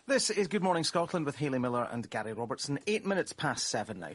This is Good Morning Scotland with Hayley Miller and Gary Robertson. 8 minutes past 7 now.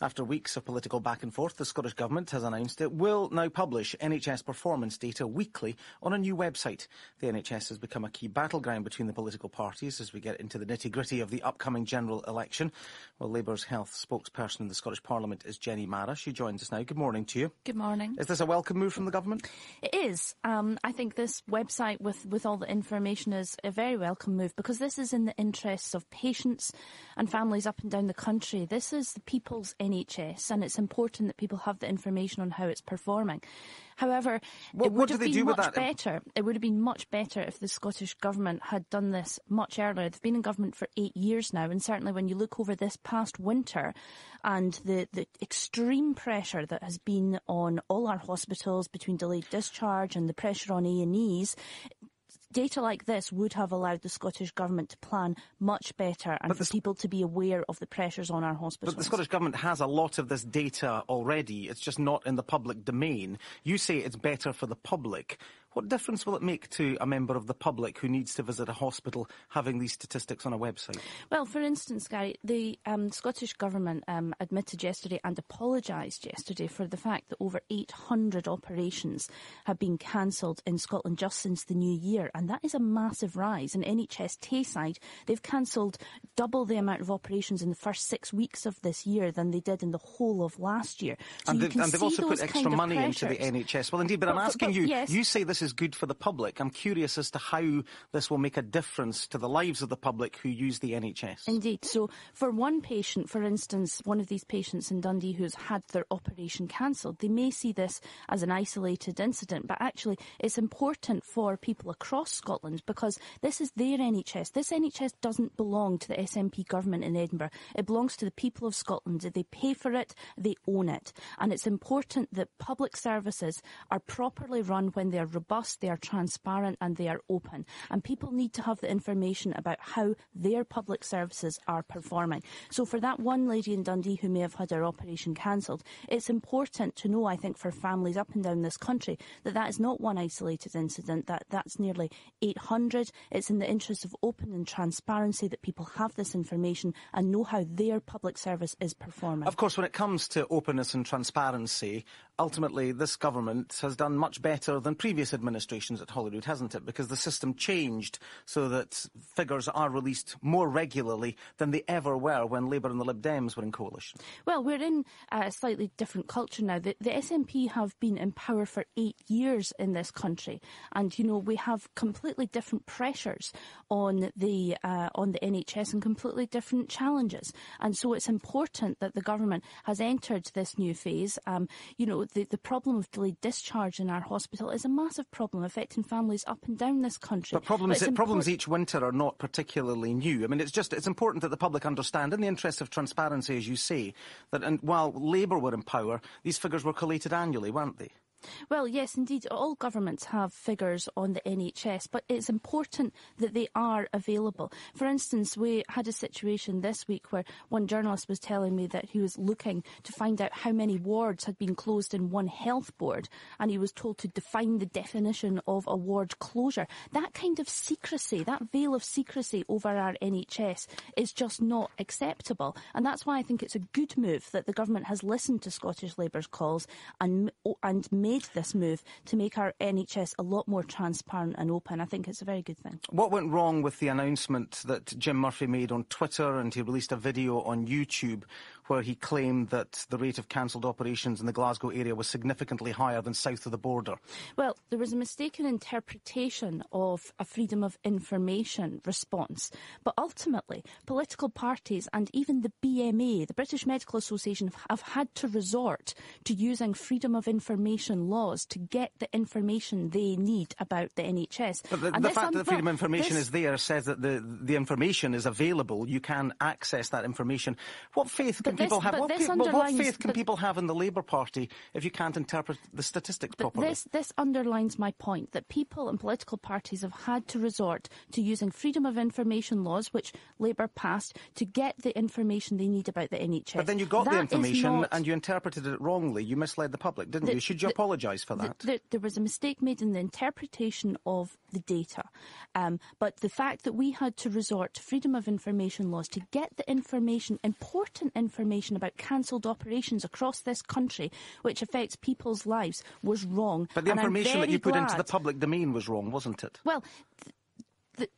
After weeks of political back and forth, the Scottish Government has announced it will now publish NHS performance data weekly on a new website. The NHS has become a key battleground between the political parties as we get into the nitty-gritty of the upcoming general election. Well, Labour's health spokesperson in the Scottish Parliament is Jenny Marra. She joins us now. Good morning to you. Good morning. Is this a welcome move from the Government? It is. I think this website with all the information is a very welcome move because this is in the interests of patients and families up and down the country. This is the people's NHS, and it's important that people have the information on how it's performing. However, it would have been much better. It would have been much better if the Scottish Government had done this much earlier. They've been in government for 8 years now, and certainly when you look over this past winter and the extreme pressure that has been on all our hospitals between delayed discharge and the pressure on A&Es, data like this would have allowed the Scottish Government to plan much better and for people to be aware of the pressures on our hospitals. But the Scottish Government has a lot of this data already. It's just not in the public domain. You say it's better for the public. What difference will it make to a member of the public who needs to visit a hospital having these statistics on a website? Well, for instance, Gary, the Scottish Government admitted yesterday and apologised yesterday for the fact that over 800 operations have been cancelled in Scotland just since the new year, and that is a massive rise. In NHS Tayside, they've cancelled double the amount of operations in the first 6 weeks of this year than they did in the whole of last year. So and they've also put extra money into the NHS. Well, indeed, but I'm asking you, yes. You say this is good for the public. I'm curious as to how this will make a difference to the lives of the public who use the NHS. Indeed. So for one patient, for instance, one of these patients in Dundee who's had their operation cancelled, they may see this as an isolated incident, but actually it's important for people across Scotland because this is their NHS. This NHS doesn't belong to the SNP government in Edinburgh. It belongs to the people of Scotland. They pay for it, they own it. And it's important that public services are properly run when they are robust, they are transparent and they are open. And people need to have the information about how their public services are performing. So for that one lady in Dundee who may have had her operation cancelled, it's important to know, I think, for families up and down this country, that that is not one isolated incident, that's nearly 800. It's in the interest of open and transparency that people have this information and know how their public service is performing. Of course, when it comes to openness and transparency, ultimately this government has done much better than previous administrations at Holyrood, hasn't it? Because the system changed so that figures are released more regularly than they ever were when Labour and the Lib Dems were in coalition. Well, we're in a slightly different culture now. The SNP have been in power for 8 years in this country, and you know we have completely different pressures on the NHS and completely different challenges. And so it's important that the government has entered this new phase. The problem of delayed discharge in our hospital is a massive problem affecting families up and down this country. But problems each winter are not particularly new. I mean, it's important that the public understand, in the interest of transparency, as you say, that while Labour were in power, these figures were collated annually, weren't they? Well, yes, indeed. All governments have figures on the NHS, but it's important that they are available. For instance, we had a situation this week where one journalist was telling me that he was looking to find out how many wards had been closed in one health board, and he was told to define the definition of a ward closure. That kind of secrecy, that veil of secrecy over our NHS is just not acceptable. And that's why I think it's a good move that the government has listened to Scottish Labour's calls and made this move to make our NHS a lot more transparent and open. I think it's a very good thing. What went wrong with the announcement that Jim Murphy made on Twitter, and he released a video on YouTube where he claimed that the rate of cancelled operations in the Glasgow area was significantly higher than south of the border? Well, there was a mistaken interpretation of a freedom of information response. But ultimately, political parties and even the BMA, the British Medical Association, have had to resort to using freedom of information laws to get the information they need about the NHS. But the fact that the freedom of information is there says that the information is available. You can access that information. What faith can people have? What faith can people have in the Labour Party if you can't interpret the statistics properly? This underlines my point that people and political parties have had to resort to using freedom of information laws, which Labour passed, to get the information they need about the NHS. But then you got the information and you interpreted it wrongly. You misled the public, didn't you? Should you apologise? apologise for that? There was a mistake made in the interpretation of the data. But the fact that we had to resort to freedom of information laws to get the information, important information about cancelled operations across this country, which affects people's lives, was wrong. But the information that you put into the public domain was wrong, wasn't it? Well,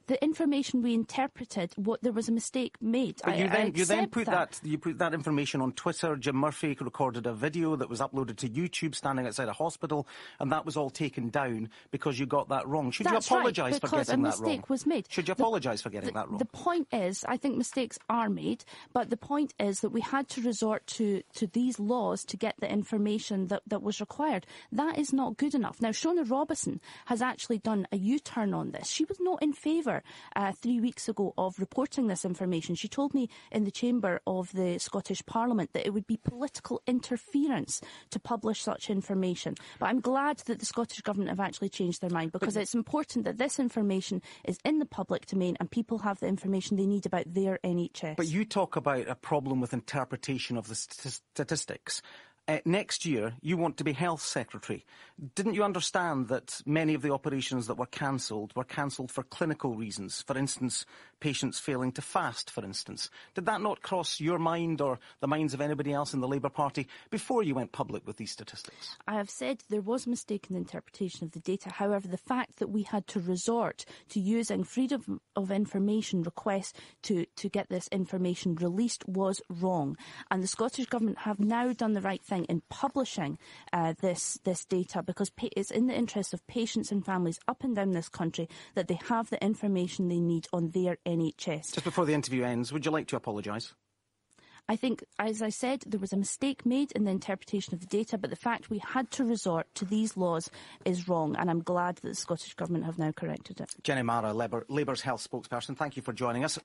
the information we interpreted, there was a mistake made. But you then put that information on Twitter. Jim Murphy recorded a video that was uploaded to YouTube standing outside a hospital, and that was all taken down because you got that wrong. Should you apologise for getting that wrong? Because a mistake was made. Should you apologise for getting that wrong? The point is, I think mistakes are made, but the point is that we had to resort to these laws to get the information that was required. That is not good enough. Now, Shona Robison has actually done a U-turn on this. She was not in favour 3 weeks ago of reporting this information. She told me in the chamber of the Scottish Parliament that it would be political interference to publish such information. But I'm glad that the Scottish Government have actually changed their mind, because it's important that this information is in the public domain and people have the information they need about their NHS. But you talk about a problem with interpretation of the statistics. Next year, you want to be Health Secretary. Didn't you understand that many of the operations that were cancelled for clinical reasons? For instance, patients failing to fast, for instance. Did that not cross your mind or the minds of anybody else in the Labour Party before you went public with these statistics? I have said there was a mistake in the interpretation of the data. However, the fact that we had to resort to using freedom of information requests to get this information released was wrong. And the Scottish Government have now done the right thing in publishing this data, because it's in the interest of patients and families up and down this country that they have the information they need on their NHS. Just before the interview ends, would you like to apologise? I think, as I said, there was a mistake made in the interpretation of the data, but the fact we had to resort to these laws is wrong, and I'm glad that the Scottish Government have now corrected it. Jenny Marra, Labour's health spokesperson, thank you for joining us.